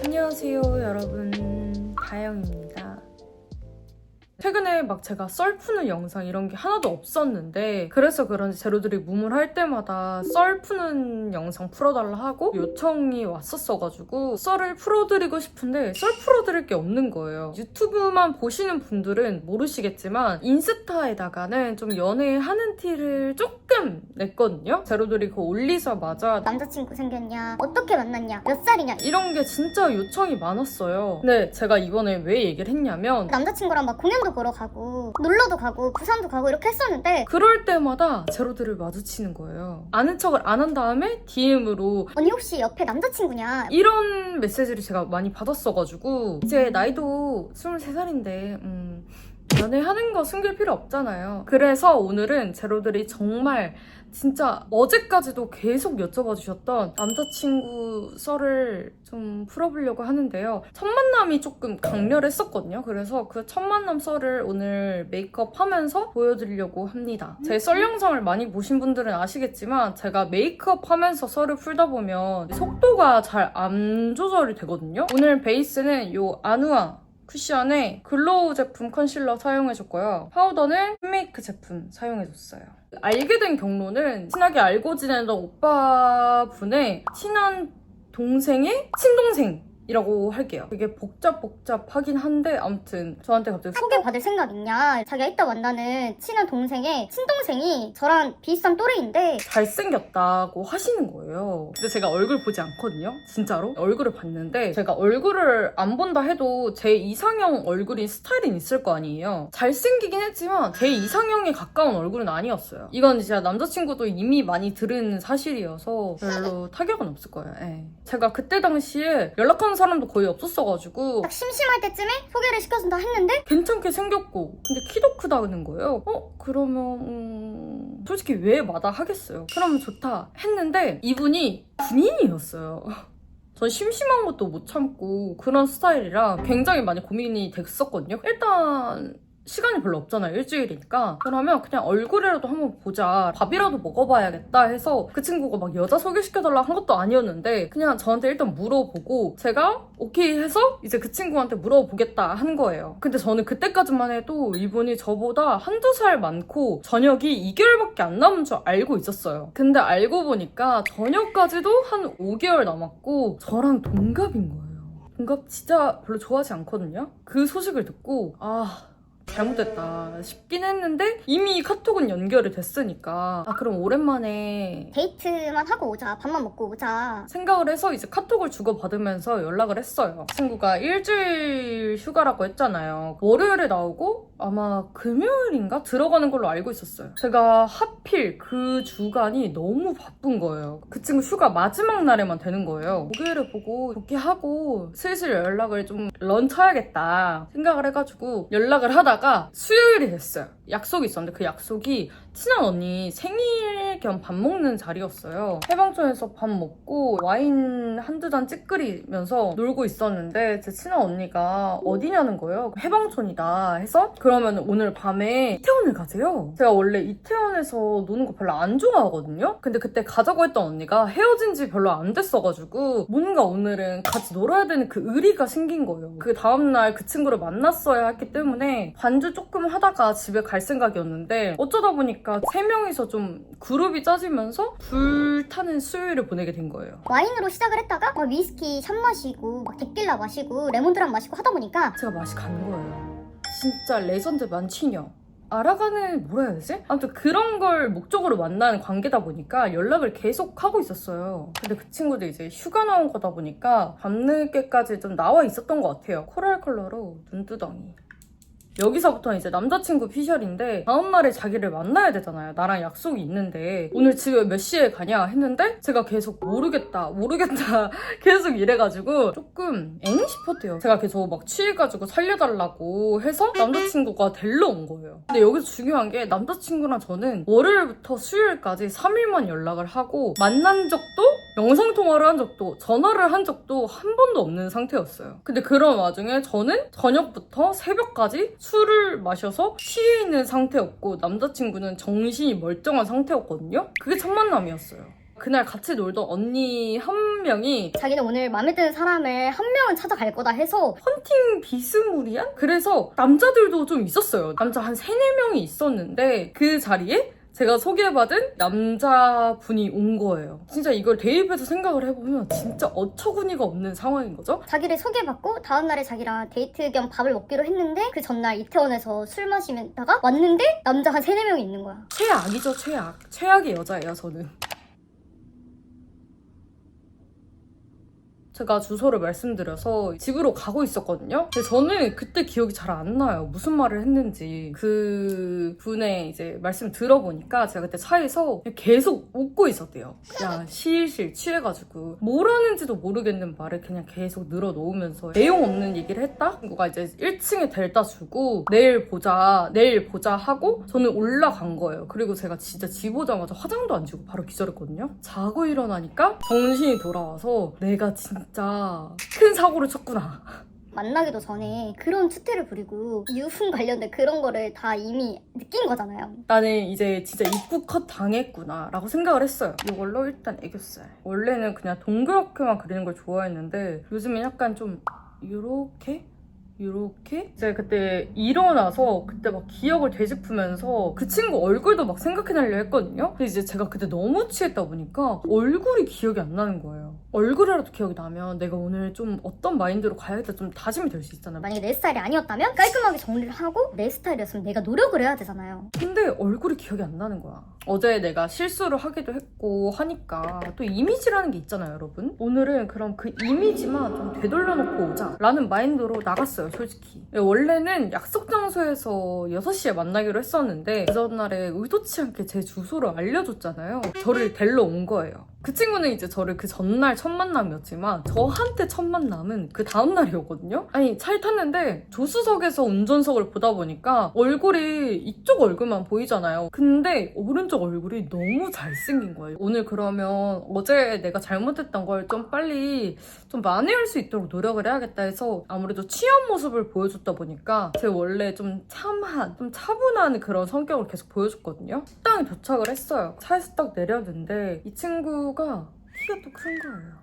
안녕하세요 여러분, 다영입니다. 최근에 막 제가 썰 푸는 영상 이런 게 하나도 없었는데 그래서 그런지 재료들이 무물할 때마다 썰 푸는 영상 풀어달라 하고 요청이 왔었어가지고 썰을 풀어드리고 싶은데 썰 풀어드릴 게 없는 거예요. 유튜브만 보시는 분들은 모르시겠지만 인스타에다가는 좀 연애하는 티를 조금 냈거든요. 재료들이 그거 올리자마자 남자친구 생겼냐? 어떻게 만났냐? 몇 살이냐? 이런 게 진짜 요청이 많았어요. 근데 제가 이번에 왜 얘기를 했냐면 남자친구랑 막 공연도 보러 가고 놀러도 가고 부산도 가고 이렇게 했었는데 그럴 때마다 제로들을 마주치는 거예요. 아는 척을 안 한 다음에 DM으로 언니 혹시 옆에 남자친구냐? 이런 메시지를 제가 많이 받았어가지고 이제 나이도 23살인데 연애하는 거 숨길 필요 없잖아요. 그래서 오늘은 제로들이 정말 진짜 어제까지도 계속 여쭤봐 주셨던 남자친구 썰을 좀 풀어보려고 하는데요. 첫 만남이 조금 강렬했었거든요. 그래서 그 첫 만남 썰을 오늘 메이크업 하면서 보여드리려고 합니다. 제 썰 영상을 많이 보신 분들은 아시겠지만 제가 메이크업 하면서 썰을 풀다 보면 속도가 잘 안 조절이 되거든요. 오늘 베이스는 이 아누아 쿠션의 글로우 제품 컨실러 사용해줬고요. 파우더는 핀메이크 제품 사용해줬어요. 알게 된 경로는 친하게 알고 지내던 오빠분의 친한 동생의 친동생이라고 할게요. 되게 복잡하긴 한데 아무튼 저한테 갑자기 소개받을 생각 있냐? 자기가 이따 만나는 친한 동생의 친동생이 저랑 비슷한 또래인데 잘생겼다고 하시는 거예요. 근데 제가 얼굴 보지 않거든요. 진짜로. 얼굴을 봤는데 제가 얼굴을 안 본다 해도 제 이상형 얼굴인 스타일은 있을 거 아니에요. 잘생기긴 했지만 제 이상형에 가까운 얼굴은 아니었어요. 이건 진짜 남자친구도 이미 많이 들은 사실이어서 별로 타격은 없을 거예요. 예. 제가 그때 당시에 연락하는 사람도 거의 없었어가지고 딱 심심할 때쯤에 소개를 시켜준다 했는데 괜찮게 생겼고 근데 키도 크다는 거예요. 그러면 솔직히 왜 마다하겠어요. 그러면 좋다 했는데 이분이 군인이었어요. 전 심심한 것도 못 참고 그런 스타일이라 굉장히 많이 고민이 됐었거든요. 일단 시간이 별로 없잖아요. 일주일이니까. 그러면 그냥 얼굴이라도 한번 보자. 밥이라도 먹어봐야겠다 해서 그 친구가 막 여자 소개시켜달라 한 것도 아니었는데 그냥 저한테 일단 물어보고 제가 오케이 해서 이제 그 친구한테 물어보겠다 한 거예요. 근데 저는 그때까지만 해도 이분이 저보다 한두 살 많고 저녁이 2개월밖에 안 남은 줄 알고 있었어요. 근데 알고 보니까 저녁까지도 한 5개월 남았고 저랑 동갑인 거예요. 동갑 진짜 별로 좋아하지 않거든요. 그 소식을 듣고 잘못됐다 싶긴 했는데 이미 카톡은 연결이 됐으니까 그럼 오랜만에 데이트만 하고 오자. 밥만 먹고 오자. 생각을 해서 이제 카톡을 주고받으면서 연락을 했어요. 친구가 일주일 휴가라고 했잖아요. 월요일에 나오고 아마 금요일인가 들어가는 걸로 알고 있었어요. 제가 하필 그 주간이 너무 바쁜 거예요. 그 친구 휴가 마지막 날에만 되는 거예요. 목요일에 보고 복귀하고 슬슬 연락을 좀 런쳐야겠다 생각을 해가지고 연락을 하다가 수요일이 됐어요. 약속이 있었는데 그 약속이 친한 언니 생일 겸 밥 먹는 자리였어요. 해방촌에서 밥 먹고 와인 한두 잔 찌끄리면서 놀고 있었는데 제 친한 언니가 어디냐는 거예요. 해방촌이다 해서 그러면 오늘 밤에 이태원을 가세요. 제가 원래 이태원에서 노는 거 별로 안 좋아하거든요. 근데 그때 가자고 했던 언니가 헤어진 지 별로 안 됐어가지고 뭔가 오늘은 같이 놀아야 되는 그 의리가 생긴 거예요. 그 다음날 그 친구를 만났어야 했기 때문에 반주 조금 하다가 집에 갈 생각이었는데 어쩌다 보니까 3명이서 좀 그룹이 짜지면서 불타는 수요일을 보내게 된 거예요. 와인으로 시작을 했다가 막 위스키 샷 마시고 막 데킬라 마시고 레몬드랑 마시고 하다 보니까 제가 맛이 가는 거예요. 진짜 레전드 만취녀. 알아가는 뭐라 해야 되지? 아무튼 그런 걸 목적으로 만나는 관계다 보니까 연락을 계속 하고 있었어요. 근데 그 친구도 이제 휴가 나온 거다 보니까 밤늦게까지 좀 나와 있었던 것 같아요. 코랄 컬러로 눈두덩이. 여기서부터는 이제 남자친구 피셜인데 다음날에 자기를 만나야 되잖아요. 나랑 약속이 있는데 오늘 집에 몇 시에 가냐 했는데 제가 계속 모르겠다 계속 이래가지고 조금 엥 싶었대요. 제가 계속 막 취해가지고 살려달라고 해서 남자친구가 데리러 온 거예요. 근데 여기서 중요한 게 남자친구랑 저는 월요일부터 수요일까지 3일만 연락을 하고 만난 적도 영상통화를 한 적도 전화를 한 적도 한 번도 없는 상태였어요. 근데 그런 와중에 저는 저녁부터 새벽까지 술을 마셔서 취해 있는 상태였고 남자친구는 정신이 멀쩡한 상태였거든요. 그게 첫 만남이었어요. 그날 같이 놀던 언니 한 명이 자기는 오늘 마음에 드는 사람을 한 명은 찾아갈 거다 해서 헌팅 비스무리한? 그래서 남자들도 좀 있었어요. 남자 한 3-4명이 있었는데 그 자리에 제가 소개받은 남자분이 온 거예요. 진짜 이걸 대입해서 생각을 해보면 진짜 어처구니가 없는 상황인 거죠. 자기를 소개받고 다음날에 자기랑 데이트 겸 밥을 먹기로 했는데 그 전날 이태원에서 술 마시다가 왔는데 남자 한 3-4명이 있는 거야. 최악이죠, 최악. 최악의 여자예요, 저는. 제가 주소를 말씀드려서 집으로 가고 있었거든요. 근데 저는 그때 기억이 잘 안 나요. 무슨 말을 했는지. 그 분의 이제 말씀 들어보니까 제가 그때 차에서 계속 웃고 있었대요. 그냥 실실 취해가지고 뭘 하는지도 모르겠는 말을 그냥 계속 늘어놓으면서 내용 없는 얘기를 했다? 친구가 이제 1층에 델다 주고 내일 보자 하고 저는 올라간 거예요. 그리고 제가 진짜 집 오자마자 화장도 안 지우고 바로 기절했거든요. 자고 일어나니까 정신이 돌아와서 내가 진짜 큰 사고를 쳤구나. 만나기도 전에 그런 추태를 부리고 유흥 관련된 그런 거를 다 이미 느낀 거잖아요. 나는 이제 진짜 입구 컷 당했구나 라고 생각을 했어요. 이걸로 일단 애교살. 원래는 그냥 동그랗게만 그리는 걸 좋아했는데 요즘엔 약간 좀 요렇게 이제 그때 일어나서 그때 막 기억을 되짚으면서 그 친구 얼굴도 막 생각해내려 했거든요. 근데 이제 제가 그때 너무 취했다 보니까 얼굴이 기억이 안 나는 거예요. 얼굴이라도 기억이 나면 내가 오늘 좀 어떤 마인드로 가야겠다 좀 다짐이 될 수 있잖아요. 만약에 내 스타일이 아니었다면 깔끔하게 정리를 하고 내 스타일이었으면 내가 노력을 해야 되잖아요. 근데 얼굴이 기억이 안 나는 거야. 어제 내가 실수를 하기도 했고 하니까 또 이미지라는 게 있잖아요, 여러분. 오늘은 그럼 그 이미지만 좀 되돌려놓고 오자 라는 마인드로 나갔어요, 솔직히. 원래는 약속 장소에서 6시에 만나기로 했었는데 그 전날에 의도치 않게 제 주소를 알려줬잖아요. 저를 데리러 온 거예요. 그 친구는 이제 저를 그 전날 첫 만남이었지만 저한테 첫 만남은 그 다음날이었거든요. 아니 차에 탔는데 조수석에서 운전석을 보다 보니까 얼굴이 이쪽 얼굴만 보이잖아요. 근데 오른쪽 얼굴이 너무 잘생긴 거예요. 오늘 그러면 어제 내가 잘못했던 걸 좀 빨리 좀 만회할 수 있도록 노력을 해야겠다 해서 아무래도 취한 모습을 보여줬다 보니까 제 원래 좀 참한, 좀 차분한 그런 성격을 계속 보여줬거든요. 식당에 도착을 했어요. 차에서 딱 내렸는데 이 친구가 키가 또 큰 거예요.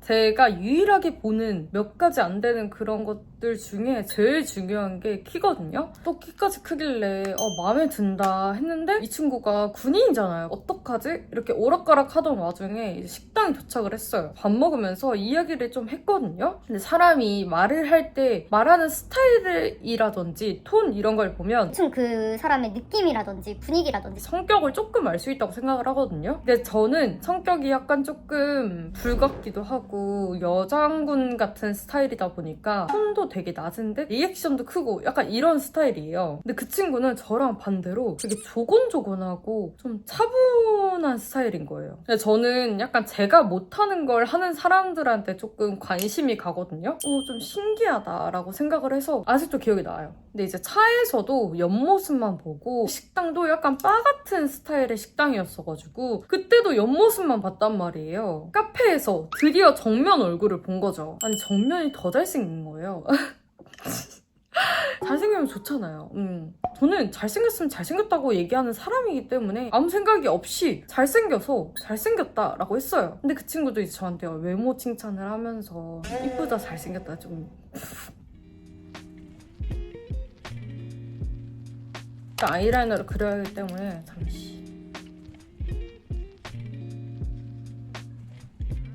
제가 유일하게 보는 몇 가지 안 되는 그런 것들 중에 제일 중요한 게 키거든요. 또 키까지 크길래 마음에 든다 했는데 이 친구가 군인이잖아요. 어떡하지? 이렇게 오락가락 하던 와중에 이제 식당에 도착을 했어요. 밥 먹으면서 이야기를 좀 했거든요. 근데 사람이 말을 할 때 말하는 스타일이라든지 톤 이런 걸 보면 대충 그 사람의 느낌이라든지 분위기라든지 성격을 조금 알 수 있다고 생각을 하거든요. 근데 저는 성격이 약간 조금 불같기도 하고 여장군 같은 스타일이다 보니까 톤도 되게 낮은데 리액션도 크고 약간 이런 스타일이에요. 근데 그 친구는 저랑 반대로 되게 조곤조곤하고 좀 차분한 스타일인 거예요. 근데 저는 약간 제가 못하는 걸 하는 사람들한테 조금 관심이 가거든요. 좀 신기하다라고 생각을 해서 아직도 기억이 나요. 근데 이제 차에서도 옆모습만 보고 식당도 약간 바 같은 스타일의 식당이었어가지고 그때도 옆모습만 봤단 말이에요. 카페에서 드디어 정면 얼굴을 본 거죠. 아니 정면이 더 잘생긴 거예요. 잘생기면 좋잖아요. 저는 잘생겼으면 잘생겼다고 얘기하는 사람이기 때문에 아무 생각이 없이 잘생겨서 잘생겼다라고 했어요. 근데 그 친구도 이제 저한테 외모 칭찬을 하면서 이쁘다 잘생겼다 좀 아이라이너를 그려야 하기 때문에 잠시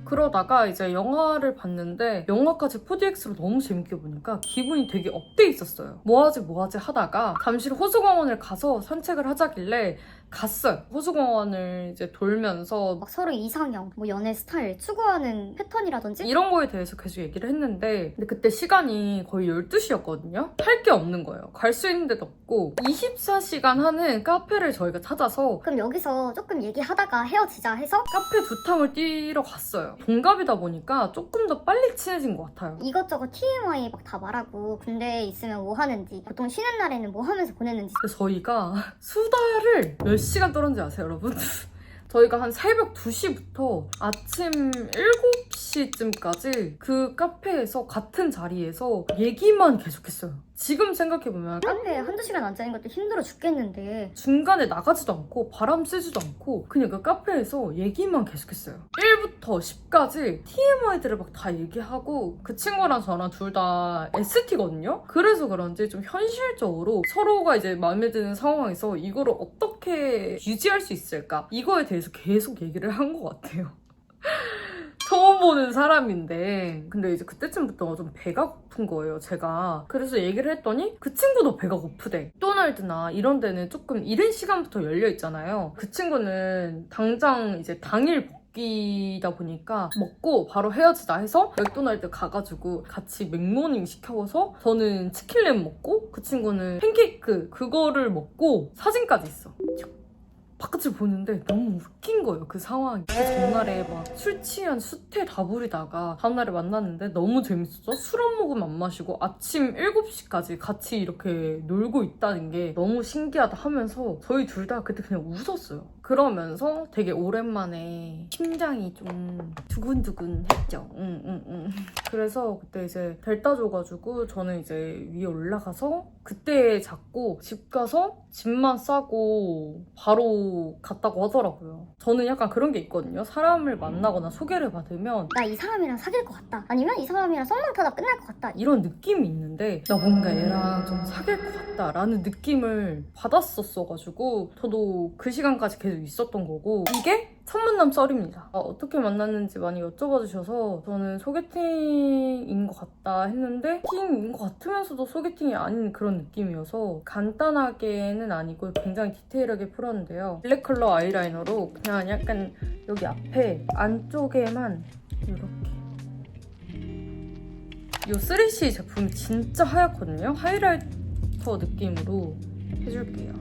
그러다가 이제 영화를 봤는데 영화까지 4DX로 너무 재밌게 보니까 기분이 되게 업돼 있었어요. 뭐하지 하다가 잠실 호수공원을 가서 산책을 하자길래 갔어요. 호수공원을 이제 돌면서 막 서로 이상형, 뭐 연애 스타일, 추구하는 패턴이라든지 이런 거에 대해서 계속 얘기를 했는데 근데 그때 시간이 거의 12시였거든요? 할 게 없는 거예요. 갈 수 있는 데도 없고 24시간 하는 카페를 저희가 찾아서 그럼 여기서 조금 얘기하다가 헤어지자 해서 카페 2탕을 뛰러 갔어요. 동갑이다 보니까 조금 더 빨리 친해진 것 같아요. 이것저것 TMI 막 다 말하고 군대에 있으면 뭐 하는지 보통 쉬는 날에는 뭐 하면서 보냈는지 저희가 수다를 몇 시간 떨었는지 아세요, 여러분? 저희가 한 새벽 2시부터 아침 7시쯤까지 그 카페에서 같은 자리에서 얘기만 계속했어요. 지금 생각해보면 카페에 한두 시간 앉아있는 것도 힘들어 죽겠는데 중간에 나가지도 않고 바람 쐬지도 않고 그냥 그 카페에서 얘기만 계속했어요. 1부터 10까지 TMI들을 막 다 얘기하고 그 친구랑 저랑 둘 다 ST거든요? 그래서 그런지 좀 현실적으로 서로가 이제 마음에 드는 상황에서 이거를 어떻게 유지할 수 있을까? 이거에 대해서 계속 얘기를 한 것 같아요. 처음 보는 사람인데 근데 이제 그때쯤부터 좀 배가 고픈 거예요, 제가. 그래서 얘기를 했더니 그 친구도 배가 고프대. 맥도날드나 이런 데는 조금 이른 시간부터 열려 있잖아요. 그 친구는 당장 이제 당일 먹기다 보니까 먹고 바로 헤어지자 해서 맥도날드 가가지고 같이 맥모닝 시켜서 저는 치킨랩 먹고 그 친구는 팬케이크 그거를 먹고 사진까지 있어. 바깥을 보는데 너무 웃긴 거예요, 그 상황이. 그 전날에 막 술 취한 수태 다 부리다가 다음날에 만났는데 너무 재밌었어. 술 한 모금 안 마시고 아침 7시까지 같이 이렇게 놀고 있다는 게 너무 신기하다 하면서 저희 둘 다 그때 그냥 웃었어요. 그러면서 되게 오랜만에 심장이 좀 두근두근 했죠. 그래서 그때 이제 델타 줘가지고 저는 이제 위에 올라가서 그때 잡고 집 가서 짐만 싸고 바로 갔다고 하더라고요. 저는 약간 그런 게 있거든요. 사람을 만나거나 소개를 받으면 나 이 사람이랑 사귈 것 같다 아니면 이 사람이랑 썸만 타다 끝날 것 같다 이런 느낌이 있는데 나 뭔가 얘랑 좀 사귈 것 같다라는 느낌을 받았었어가지고 저도 그 시간까지 계속 있었던 거고 이게 첫 만남 썰입니다. 어떻게 만났는지 많이 여쭤봐 주셔서 저는 소개팅인 것 같다 했는데 소개팅인 것 같으면서도 소개팅이 아닌 그런 느낌이어서 간단하게는 아니고 굉장히 디테일하게 풀었는데요. 블랙 컬러 아이라이너로 그냥 약간 여기 앞에 안쪽에만 이렇게 이 3C 제품이 진짜 하얗거든요. 하이라이터 느낌으로 해줄게요.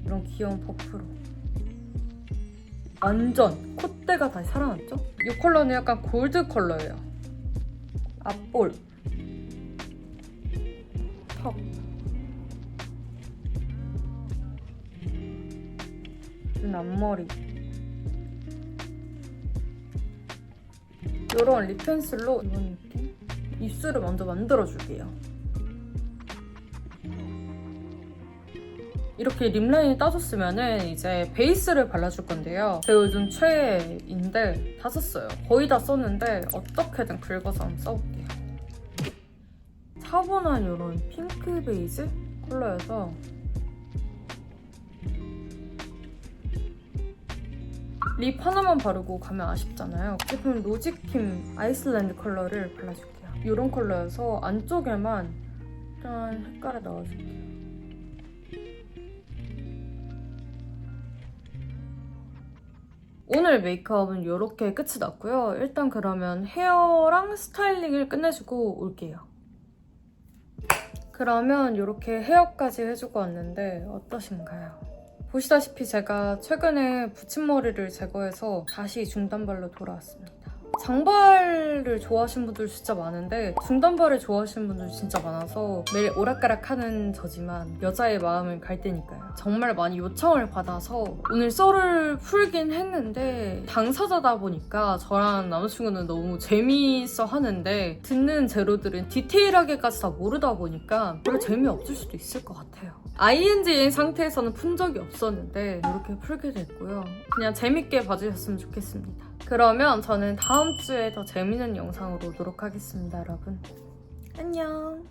이런 귀여운 퍼프로 완전 콧대가 다시 살아났죠? 이 컬러는 약간 골드 컬러예요. 앞볼, 턱, 눈 앞머리. 이런 립 펜슬로 이런 느낌? 입술을 먼저 만들어줄게요. 이렇게 립라인이 따졌으면은 이제 베이스를 발라줄 건데요. 제가 요즘 최애인데 다 썼어요. 거의 다 썼는데 어떻게든 긁어서 한번 써볼게요. 차분한 이런 핑크 베이지 컬러여서 립 하나만 바르고 가면 아쉽잖아요. 제품 로지킴 아이슬란드 컬러를 발라줄게요. 이런 컬러여서 안쪽에만 일단 색깔을 넣어줄게요. 오늘 메이크업은 이렇게 끝이 났고요. 일단 그러면 헤어랑 스타일링을 끝내주고 올게요. 그러면 이렇게 헤어까지 해주고 왔는데 어떠신가요? 보시다시피 제가 최근에 붙임머리를 제거해서 다시 중단발로 돌아왔습니다. 장발을 좋아하시는 분들 진짜 많은데 중단발을 좋아하시는 분들 진짜 많아서 매일 오락가락하는 저지만 여자의 마음을 갈 때니까요. 정말 많이 요청을 받아서 오늘 썰을 풀긴 했는데 당사자다 보니까 저랑 남자친구는 너무 재미있어 하는데 듣는 제로들은 디테일하게까지 다 모르다 보니까 별로 재미없을 수도 있을 것 같아요. ING인 상태에서는 푼 적이 없었는데 이렇게 풀게 됐고요. 그냥 재밌게 봐주셨으면 좋겠습니다. 그러면 저는 다음 주에 더 재밌는 영상으로 오도록 하겠습니다, 여러분. 안녕.